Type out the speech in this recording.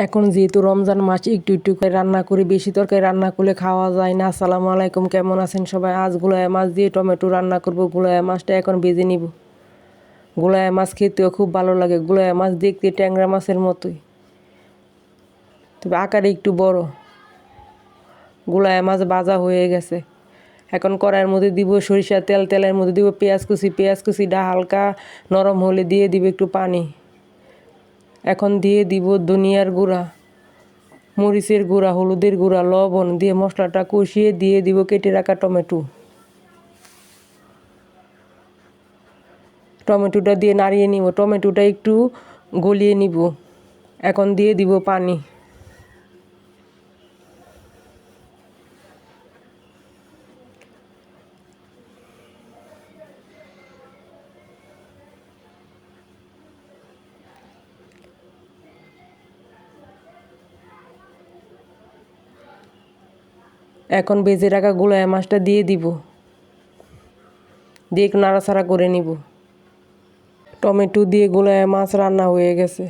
এখন যেহেতু রমজান মাস একটু একটু করে রান্না করি, বেশি তরকারি রান্না করলে খাওয়া যায় না। আসসালামু আলাইকুম, কেমন আছেন সবাই? আজ গুলায়া মাছ দিয়ে টমেটো রান্না করব। গুলায়া মাছটা এখন ভেজে নিব। গুলায়া মাছ খেতেও খুব ভালো লাগে। গুলায়া মাছ দেখতে ট্যাংরা মাছের মতোই, তবে আকারে একটু বড়। গুলায়া মাছ ভাজা হয়ে গেছে। এখন কড়াইয়ের মধ্যে দিব সরিষার তেল, তেলের মধ্যে দিব পেঁয়াজ কুচিটা হালকা নরম হলে দিয়ে দিব একটু পানি। এখন দিয়ে দিব ধনিয়ার গুঁড়া, মরিচের গুঁড়া, হলুদের গুঁড়া, লবণ দিয়ে মশলাটা কষিয়ে দিয়ে দিব কেটে রাখা টমেটোটা দিয়ে নাড়িয়ে নিব। টমেটোটা একটু গলিয়ে নিব। এখন দিয়ে দিব পানি। এখন ভেজে রাখা গুলায়া মাছটা দিয়ে দিব, দিয়ে একটু নাড়াচাড়া করে নিব। টমেটো দিয়ে গুলায়া মাছ রান্না হয়ে গেছে।